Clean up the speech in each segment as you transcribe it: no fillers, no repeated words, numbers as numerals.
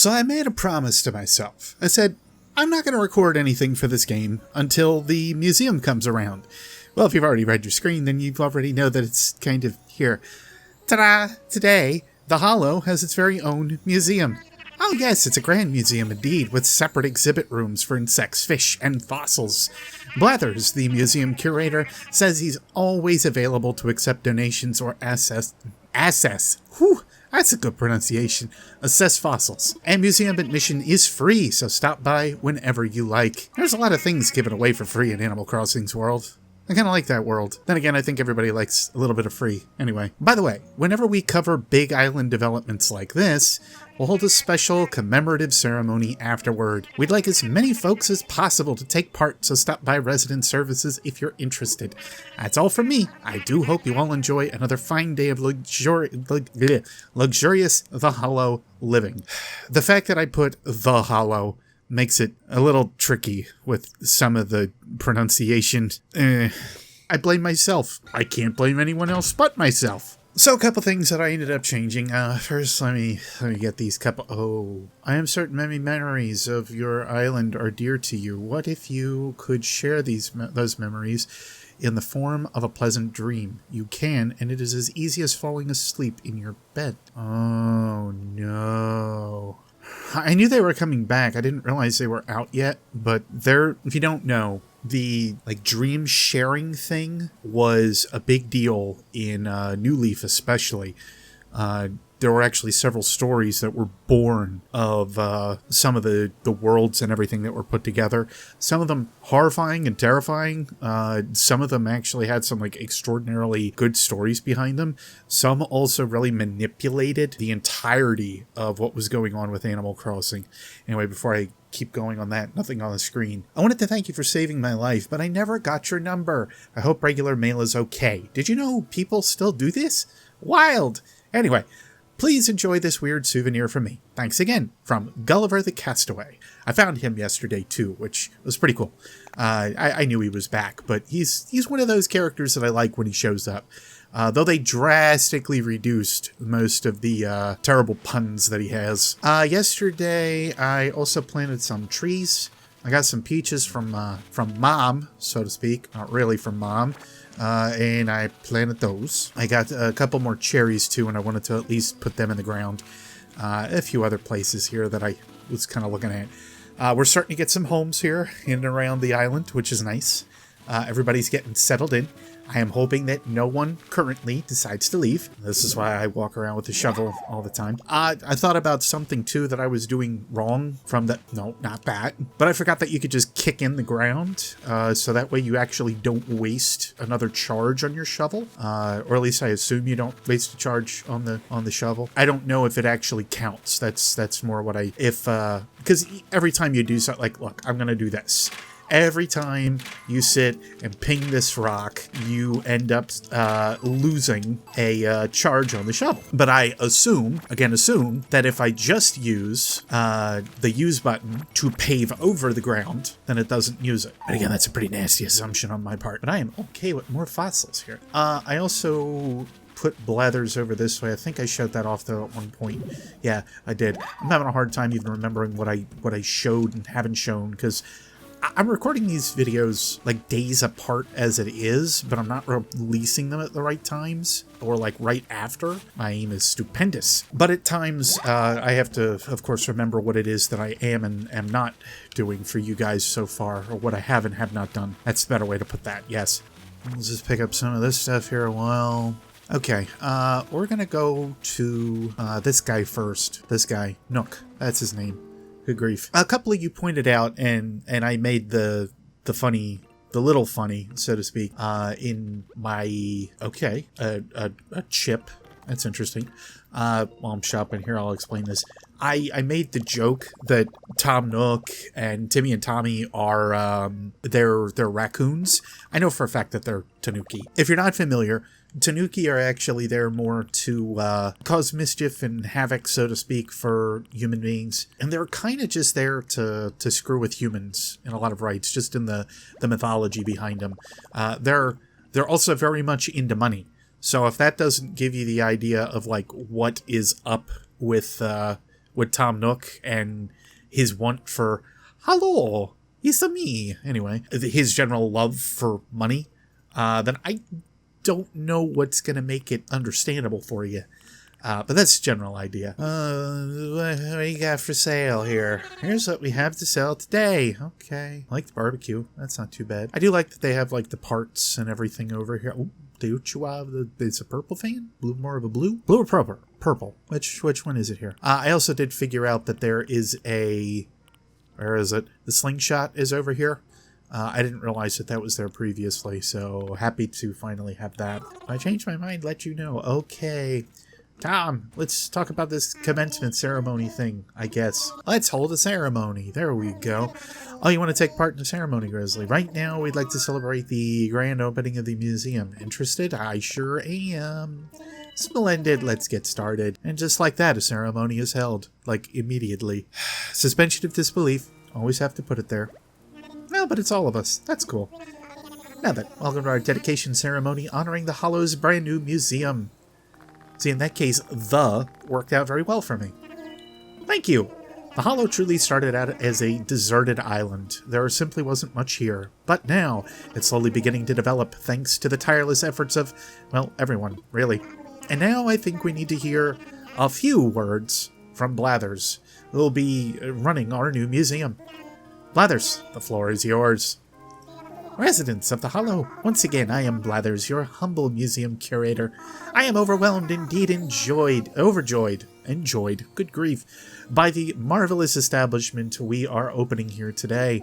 So I made a promise to myself. I said, I'm not going to record anything for this game until the museum comes around. Well, if you've already read your screen, then you already know that it's kind of here. Ta-da! Today, the Hollow has its very own museum. Oh yes, it's a grand museum indeed, with separate exhibit rooms for insects, fish, and fossils. Blathers, the museum curator, says he's always available to accept donations or assess. Whew, that's a good pronunciation. Assess fossils. And museum admission is free, so stop by whenever you like. There's a lot of things given away for free in Animal Crossing's world. I kind of like that world. Then again, I think everybody likes a little bit of free. Anyway, by the way, whenever we cover big island developments like this, we'll hold a special commemorative ceremony afterward. We'd like as many folks as possible to take part, so stop by Resident Services if you're interested. That's all from me. I do hope you all enjoy another fine day of luxurious The Hollow living. The fact that I put The Hollow makes it a little tricky with some of the pronunciation. I blame myself. I can't blame anyone else but myself. So a couple things that I ended up changing. First, let me get these couple. Oh, I am certain many memories of your island are dear to you. What if you could share those memories in the form of a pleasant dream? You can, and it is as easy as falling asleep in your bed. Oh no. I knew they were coming back. I didn't realize they were out yet, but if you don't know, the dream sharing thing was a big deal in New Leaf especially. There were actually several stories that were born of some of the worlds and everything that were put together. Some of them horrifying and terrifying. Some of them actually had some extraordinarily good stories behind them. Some also really manipulated the entirety of what was going on with Animal Crossing. Anyway, before I keep going on that, nothing on the screen. I wanted to thank you for saving my life, but I never got your number. I hope regular mail is okay. Did you know people still do this? Wild! Anyway, please enjoy this weird souvenir from me. Thanks again, from Gulliver the Castaway. I found him yesterday too, which was pretty cool. I knew he was back, but he's one of those characters that I like when he shows up. Though they drastically reduced most of the terrible puns that he has. Yesterday, I also planted some trees. I got some peaches from Mom, so to speak. Not really from Mom. And I planted those. I got a couple more cherries too, and I wanted to at least put them in the ground. A few other places here that I was kind of looking at. We're starting to get some homes here in and around the island, which is nice. Everybody's getting settled in. I am hoping that no one currently decides to leave. This is why I walk around with a shovel all the time. I thought about something too that I was doing wrong from that. No, not that. But I forgot that you could just kick in the ground. So that way you actually don't waste another charge on your shovel. Or at least I assume you don't waste a charge on the shovel. I don't know if it actually counts. That's more what because every time you do something, look, I'm going to do this. Every time you sit and ping this rock, you end up losing a charge on the shovel. But I assume that if I just use the use button to pave over the ground, then it doesn't use it. But again, that's a pretty nasty assumption on my part. But I am okay with more fossils here. I also put Blathers over this way. I think I showed that off though at one point. Yeah, I did. I'm having a hard time even remembering what I showed and haven't shown, because I'm recording these videos days apart as it is, but I'm not releasing them at the right times or right after. My aim is stupendous. But at times, I have to, of course, remember what it is that I am and am not doing for you guys so far, or what I have and have not done. That's the better way to put that, yes. Let's just pick up some of this stuff here a while. Okay, we're gonna go to this guy first. This guy, Nook, that's his name. Good grief. A couple of you pointed out, and I made the little funny, so to speak, in my, a chip. That's interesting. While I'm shopping here, I'll explain this. I made the joke that Tom Nook and Timmy and Tommy are, they're raccoons. I know for a fact that they're Tanuki. If you're not familiar, Tanuki are actually there more to cause mischief and havoc, so to speak, for human beings. And they're kind of just there to screw with humans in a lot of rights, just in the mythology behind them. They're also very much into money. So if that doesn't give you the idea of what is up with with Tom Nook and his want for, hello, it's me. Anyway, his general love for money, then I don't know what's going to make it understandable for you. But that's the general idea. What do you got for sale here? Here's what we have to sell today. Okay. I like the barbecue. That's not too bad. I do like that they have like the parts and everything over here. Oh, it's a purple fan? Blue, more of a blue? Blue or purple? Purple. Which one is it here? I also did figure out that there is a... Where is it? The slingshot is over here. I didn't realize that was there previously, so happy to finally have that. If I change my mind, let you know. Okay. Tom, let's talk about this commencement ceremony thing, I guess. Let's hold a ceremony. There we go. Oh, you want to take part in the ceremony, Grizzly? Right now, we'd like to celebrate the grand opening of the museum. Interested? I sure am. Splendid. Let's get started. And just like that, a ceremony is held. Like, immediately. Suspension of disbelief. Always have to put it there. No, but it's all of us. That's cool. Now then, welcome to our dedication ceremony honoring the Hollow's brand new museum. See, in that case, the worked out very well for me. Thank you! The Hollow truly started out as a deserted island. There simply wasn't much here. But now, it's slowly beginning to develop thanks to the tireless efforts of, well, everyone, really. And now I think we need to hear a few words from Blathers, who will be running our new museum. Blathers, the floor is yours. Residents of the Hollow, once again I am Blathers, your humble museum curator. I am overwhelmed, indeed overjoyed, good grief, by the marvelous establishment we are opening here today.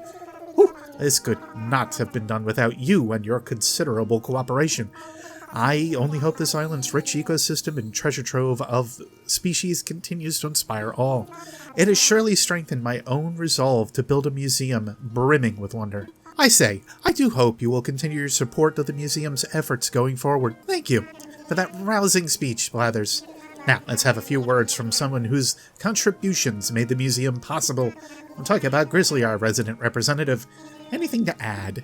Whew, this could not have been done without you and your considerable cooperation. I only hope this island's rich ecosystem and treasure trove of species continues to inspire all. It has surely strengthened my own resolve to build a museum brimming with wonder. I say, I do hope you will continue your support of the museum's efforts going forward. Thank you for that rousing speech, Blathers. Now, let's have a few words from someone whose contributions made the museum possible. I'm talking about Grizzly, our resident representative. Anything to add?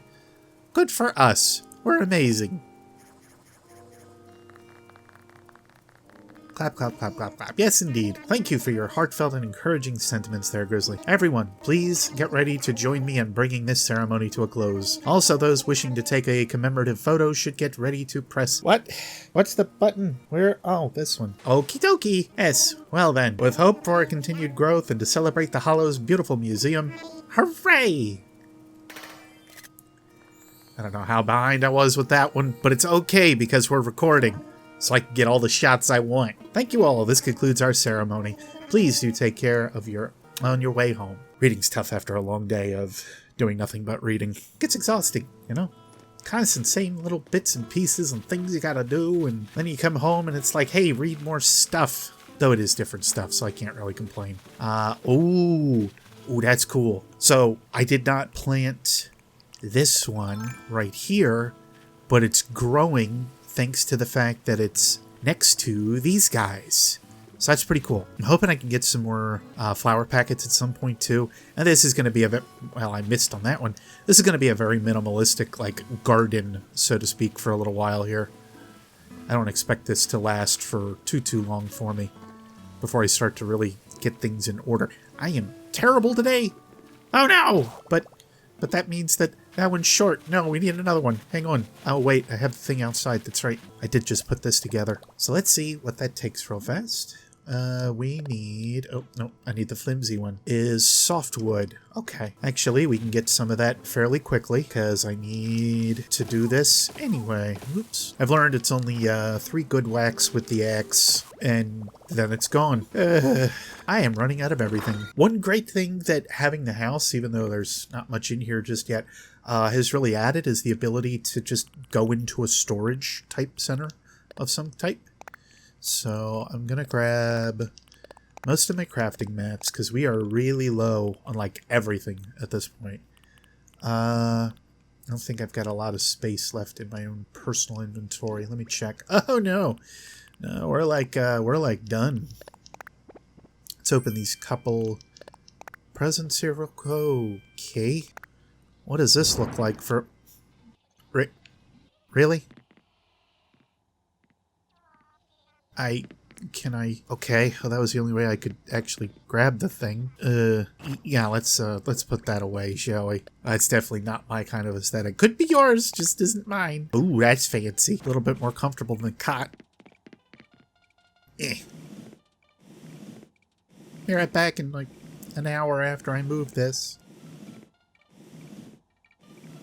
Good for us. We're amazing. Clap, clap, clap, clap, clap. Yes, indeed. Thank you for your heartfelt and encouraging sentiments there, Grizzly. Everyone, please get ready to join me in bringing this ceremony to a close. Also, those wishing to take a commemorative photo should get ready to press... What? What's the button? Where? Oh, this one. Okie dokie. Yes. Well then, with hope for continued growth and to celebrate the Hollow's beautiful museum, hooray! I don't know how behind I was with that one, but it's okay because we're recording, so I can get all the shots I want. Thank you all. This concludes our ceremony. Please do take care of on your way home. Reading's tough after a long day of doing nothing but reading. It gets exhausting, you know? Constant same little bits and pieces and things you gotta do, and then you come home and it's like, hey, read more stuff. Though it is different stuff, so I can't really complain. Ooh, that's cool. So I did not plant this one right here, but it's growing thanks to the fact that it's next to these guys. So that's pretty cool. I'm hoping I can get some more flower packets at some point too. And this is going to be well, I missed on that one. This is going to be a very minimalistic, like, garden, so to speak, for a little while here. I don't expect this to last for too long for me before I start to really get things in order. I am terrible today. Oh no! But that means that one's short. No, we need another one. Hang on. Oh, wait. I have the thing outside. That's right. I did just put this together. So let's see what that takes real fast. We need... Oh, no. I need the flimsy one. Is softwood. Okay. Actually, we can get some of that fairly quickly because I need to do this anyway. Oops. I've learned it's only 3 good whacks with the axe, and then it's gone. I am running out of everything. One great thing that having the house, even though there's not much in here just yet, has really added is the ability to just go into a storage type center of some type. So I'm going to grab most of my crafting mats because we are really low on like everything at this point. I don't think I've got a lot of space left in my own personal inventory. Let me check. Oh no. No, we're like done. Let's open these couple presents here real quick. Okay. What does this look like for... Really? Can I? Okay, well, that was the only way I could actually grab the thing. Yeah, let's put that away, shall we? That's definitely not my kind of aesthetic. Could be yours, just isn't mine. Ooh, that's fancy. A little bit more comfortable than the cot. Be right back in like an hour after I move this.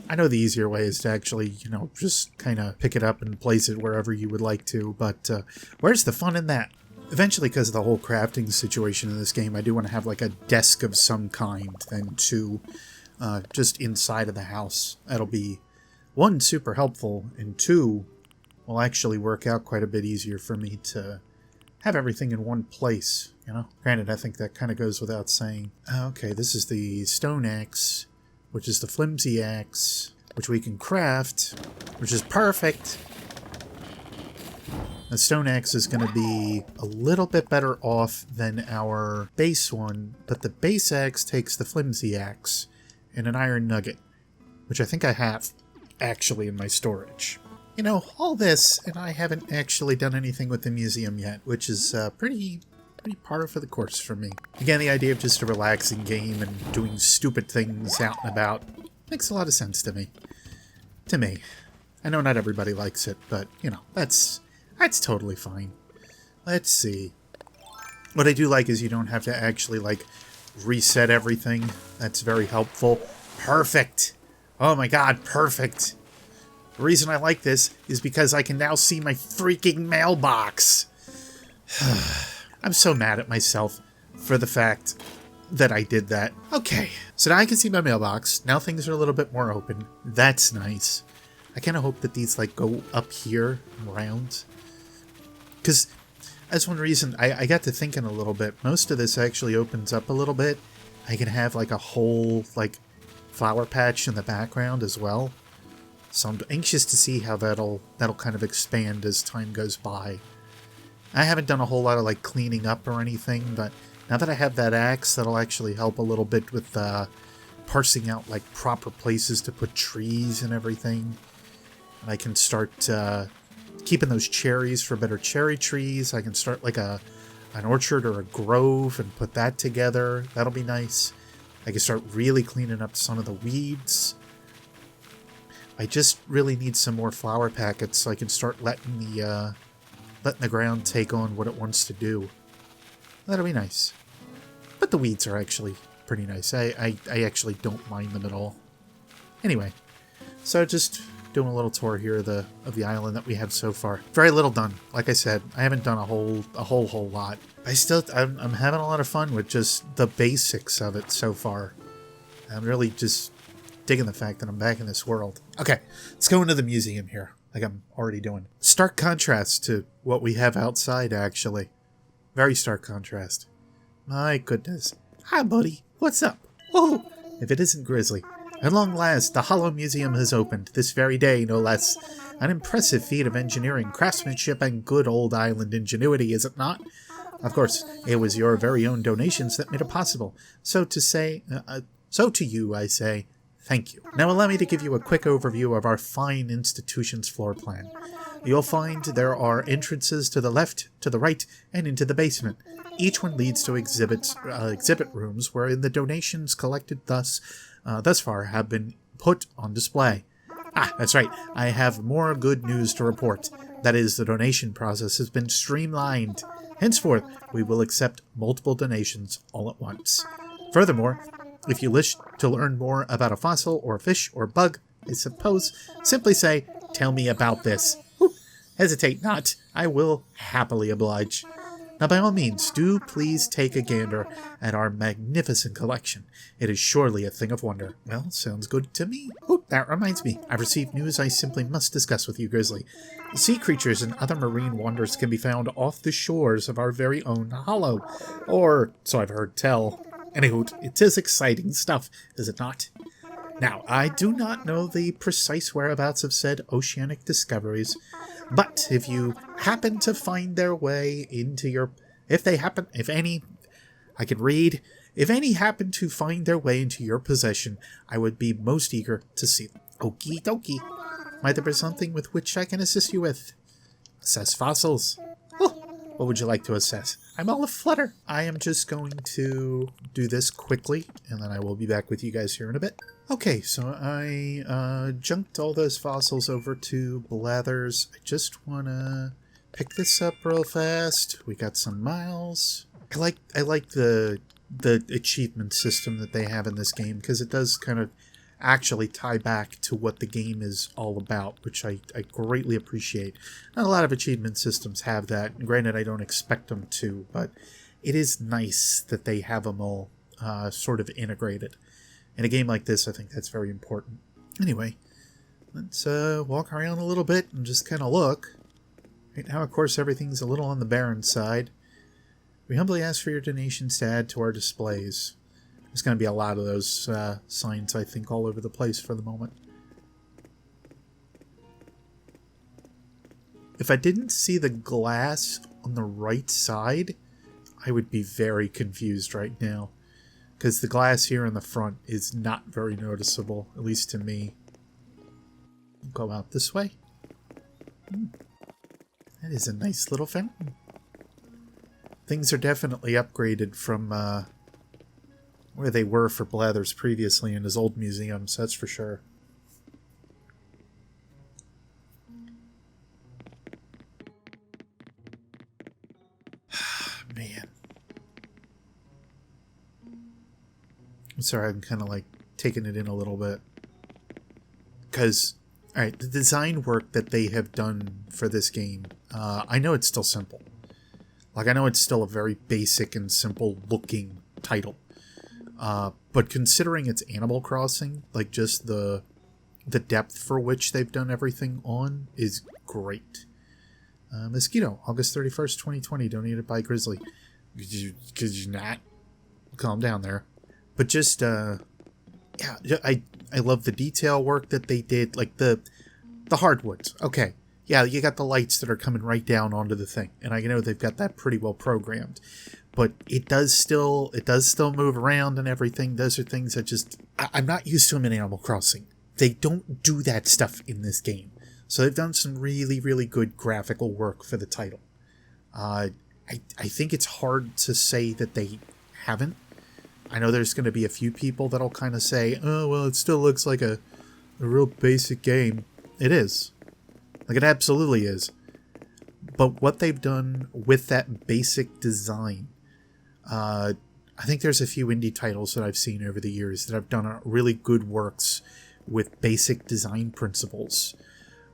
I know the easier way is to actually, just kind of pick it up and place it wherever you would like to, but where's the fun in that? Eventually, because of the whole crafting situation in this game, I do want to have like a desk of some kind, then two, just inside of the house. That'll be, one, super helpful, and two, will actually work out quite a bit easier for me to have everything in one place, Granted, I think that kind of goes without saying. Okay, this is the stone axe, which is the flimsy axe, which we can craft, which is perfect. The stone axe is going to be a little bit better off than our base one, but the base axe takes the flimsy axe and an iron nugget, which I think I have actually in my storage. All this, and I haven't actually done anything with the museum yet, which is pretty par for the course for me. Again, the idea of just a relaxing game and doing stupid things out and about makes a lot of sense to me. I know not everybody likes it, but, that's totally fine. Let's see. What I do like is you don't have to actually, reset everything. That's very helpful. Perfect! Oh my god, perfect! The reason I like this is because I can now see my freaking mailbox. I'm so mad at myself for the fact that I did that. Okay, so now I can see my mailbox. Now things are a little bit more open. That's nice. I kind of hope that these go up here and around. Because that's one reason I got to thinking a little bit. Most of this actually opens up a little bit. I can have a whole flower patch in the background as well. So I'm anxious to see how that'll kind of expand as time goes by. I haven't done a whole lot of cleaning up or anything, but now that I have that axe, that'll actually help a little bit with parsing out proper places to put trees and everything. And I can start keeping those cherries for better cherry trees. I can start an orchard or a grove and put that together. That'll be nice. I can start really cleaning up some of the weeds. I just really need some more flower packets so I can start letting the ground take on what it wants to do. That'll be nice. But the weeds are actually pretty nice. I actually don't mind them at all. Anyway, so just doing a little tour here of the island that we have so far. Very little done. Like I said, I haven't done a whole lot. I'm having a lot of fun with just the basics of it so far. I'm really just digging the fact that I'm back in this world. Okay, let's go into the museum here, like I'm already doing. Stark contrast to what we have outside, actually. Very stark contrast. My goodness. Hi, buddy. What's up? Oh, if it isn't Grizzly. At long last, the Hollow Museum has opened, this very day, no less. An impressive feat of engineering, craftsmanship, and good old island ingenuity, is it not? Of course, it was your very own donations that made it possible. So to you, I say, thank you. Now allow me to give you a quick overview of our fine institution's floor plan. You'll find there are entrances to the left, to the right, and into the basement. Each one leads to exhibit rooms wherein the donations collected thus far have been put on display. Ah, that's right. I have more good news to report. That is, the donation process has been streamlined. Henceforth, we will accept multiple donations all at once. Furthermore, if you wish to learn more about a fossil or fish or bug, I suppose, simply say, "Tell me about this." Whew. Hesitate not. I will happily oblige. Now, by all means, do please take a gander at our magnificent collection. It is surely a thing of wonder. Well, sounds good to me. Oh, that reminds me. I've received news I simply must discuss with you, Grizzly. Sea creatures and other marine wonders can be found off the shores of our very own Hollow. Or, so I've heard tell. Anywho, it is exciting stuff, is it not? Now, I do not know the precise whereabouts of said oceanic discoveries, but if you happen to find their way into your... If any happen to find their way into your possession, I would be most eager to see them. Okie dokie. Might there be something with which I can assist you with? Assess fossils. Oh, What would you like to assess? I'm all aflutter. I am just going to do this quickly, and then I will be back with you guys here in a bit. Okay, so I junked all those fossils over to Blathers. I just want to pick this up real fast. We got some miles. I like the achievement system that they have in this game, because it does kind of actually tie back to what the game is all about, which I greatly appreciate. Not a lot of achievement systems have that. Granted, I don't expect them to, but it is nice that they have them all sort of integrated. In a game like this, I think that's very important. Anyway, let's walk around a little bit and just kind of look. Right now, of course, everything's a little on the barren side. We humbly ask for your donations to add to our displays. There's going to be a lot of those signs, I think, all over the place for the moment. If I didn't see the glass on the right side, I would be very confused right now. Because the glass here in the front is not very noticeable, at least to me. Go out this way. That is a nice little fountain. Things are definitely upgraded from where they were for Blathers previously in his old museums, that's for sure. Man. I'm sorry, I'm kind of like taking it in a little bit. Because, alright, the design work that they have done for this game, I know it's still simple. Like, I know it's still a very basic and simple looking title. But considering it's Animal Crossing, like, just the depth for which they've done everything on is great. Mosquito, August 31st, 2020, donated by Grizzly. Could you not? Calm down there. But just, yeah, I love the detail work that they did, like the hardwoods. Okay, yeah, you got the lights that are coming right down onto the thing, and I know they've got that pretty well programmed. But it does still move around and everything. Those are things that just, I'm not used to them in Animal Crossing. They don't do that stuff in this game. So they've done some really, really good graphical work for the title. I think it's hard to say that they haven't. I know there's going to be a few people that'll kind of say, oh, well, it still looks like a real basic game. It is. Like, it absolutely is. But what they've done with that basic design, I think there's a few indie titles that I've seen over the years that have done really good works with basic design principles.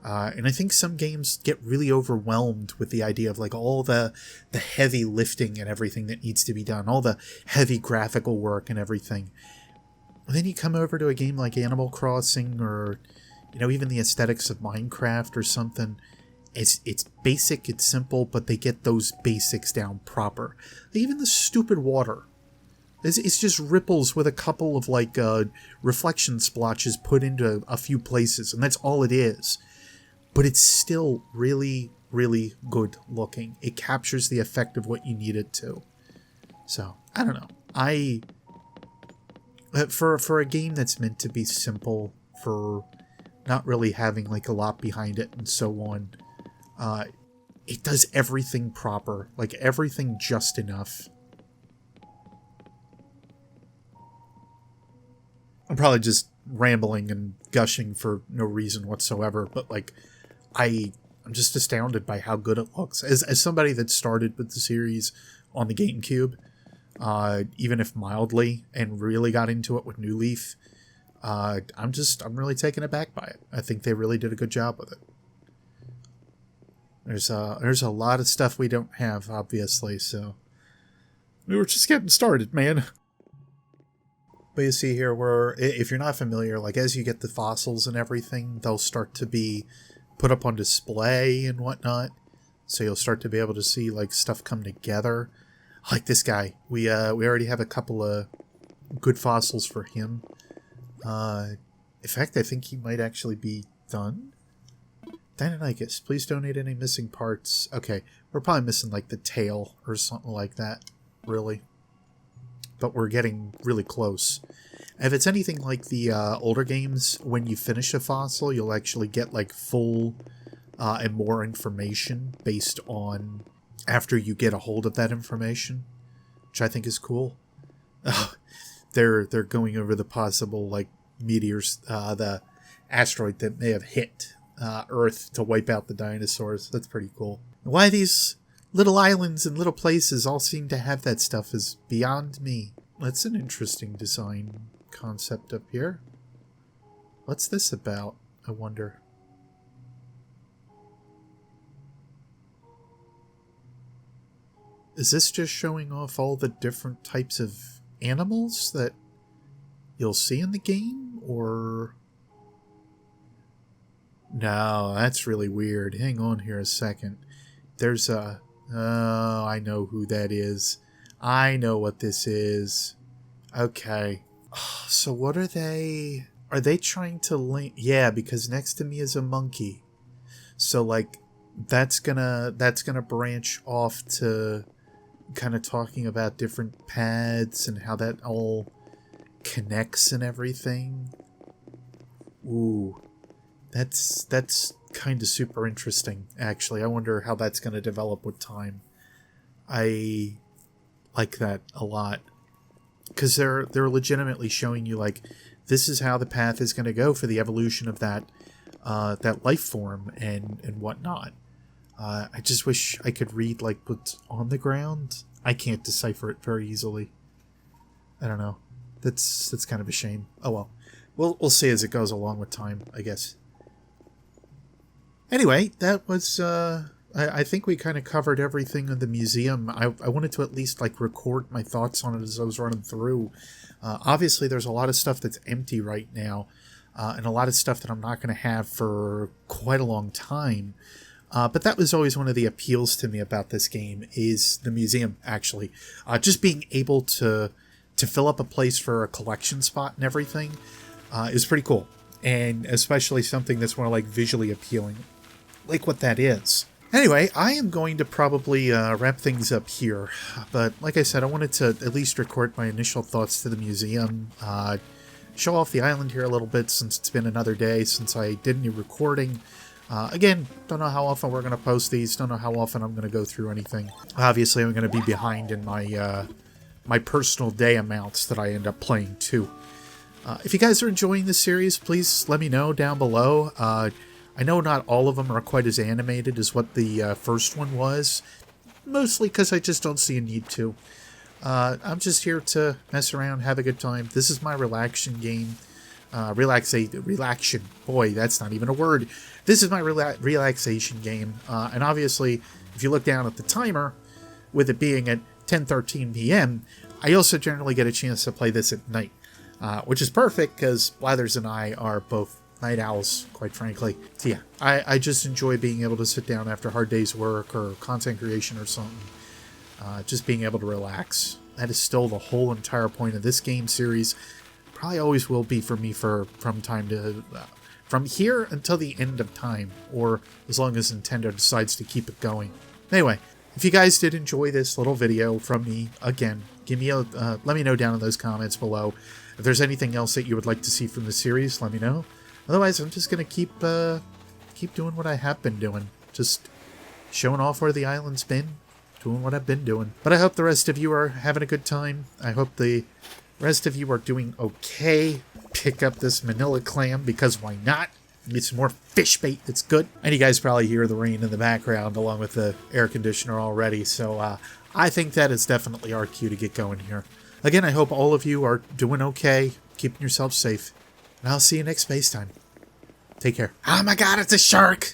And I think some games get really overwhelmed with the idea of like all the heavy lifting and everything that needs to be done, all the heavy graphical work and everything. And then you come over to a game like Animal Crossing or, you know, even the aesthetics of Minecraft or something. It's basic, it's simple, but they get those basics down proper. Even the stupid water. It's just ripples with a couple of like reflection splotches put into a few places, and that's all it is. But it's still really, really good looking. It captures the effect of what you need it to. So, I don't know. For a game that's meant to be simple, for not really having like a lot behind it and so on, it does everything proper. Like, everything just enough. I'm probably just rambling and gushing for no reason whatsoever, but like, I'm just astounded by how good it looks. As somebody that started with the series on the GameCube, even if mildly, and really got into it with New Leaf, I'm really taken aback by it. I think they really did a good job with it. There's a lot of stuff we don't have, obviously, so we were just getting started, man. But you see here, if you're not familiar, like as you get the fossils and everything, they'll start to be put up on display and whatnot. So you'll start to be able to see like stuff come together. Like this guy, we already have a couple of good fossils for him. In fact, I think he might actually be done. Deinonychus, please donate any missing parts. Okay, we're probably missing like the tail or something like that, really. But we're getting really close. If it's anything like the older games, when you finish a fossil, you'll actually get like full and more information based on after you get a hold of that information, which I think is cool. They're going over the possible like meteors, the asteroid that may have hit Earth to wipe out the dinosaurs. That's pretty cool. Why these little islands and little places all seem to have that stuff is beyond me. That's an interesting design concept up here. What's this about, I wonder? Is this just showing off all the different types of animals that you'll see in the game, or... No, that's really weird. Hang on here a second. There's a... Oh, I know who that is. I know what this is. Okay. So what are they... Are they trying to link... Yeah, because next to me is a monkey. So, like, that's gonna branch off to kind of talking about different paths and how that all connects and everything. Ooh. That's kind of super interesting, actually. I wonder how that's going to develop with time. I like that a lot. Because they're legitimately showing you, like, this is how the path is going to go for the evolution of that life form and whatnot. I just wish I could read, like, what's on the ground. I can't decipher it very easily. I don't know. That's kind of a shame. Oh well. We'll see as it goes along with time, I guess. Anyway, that was, I think we kind of covered everything in the museum. I wanted to at least, like, record my thoughts on it as I was running through. Obviously, there's a lot of stuff that's empty right now, and a lot of stuff that I'm not going to have for quite a long time. But that was always one of the appeals to me about this game, is the museum, actually. Just being able to fill up a place for a collection spot and everything is pretty cool. And especially something that's more, like, visually appealing, like what that is. Anyway, I am going to probably wrap things up here. But like I said, I wanted to at least record my initial thoughts to the museum, show off the island here a little bit since it's been another day since I did any recording. Again, don't know how often we're going to post these, don't know how often I'm going to go through anything. Obviously, I'm going to be behind in my my personal day amounts that I end up playing too. If you guys are enjoying this series, please let me know down below. I know not all of them are quite as animated as what the first one was, mostly because I just don't see a need to. I'm just here to mess around, have a good time. This is my relaxation game. Relaxation. Boy, that's not even a word. This is my relaxation game. And obviously, if you look down at the timer, with it being at 10:13 p.m., I also generally get a chance to play this at night, which is perfect because Blathers and I are both night owls, quite frankly. So yeah, I just enjoy being able to sit down after a hard day's work or content creation or something. Just being able to relax. That is still the whole entire point of this game series. Probably always will be for me from here until the end of time, or as long as Nintendo decides to keep it going. Anyway, if you guys did enjoy this little video from me, again, give me let me know down in those comments below. If there's anything else that you would like to see from the series, let me know. Otherwise, I'm just gonna keep doing what I have been doing, just showing off where the island's been, doing what I've been doing. But I hope the rest of you are having a good time. I hope the rest of you are doing okay. Pick up this manila clam, because why not? Get some more fish bait that's good. And you guys probably hear the rain in the background along with the air conditioner already, so I think that is definitely our cue to get going here. Again, I hope all of you are doing okay, keeping yourselves safe, and I'll see you next space time. Take care. Oh my god, it's a shark!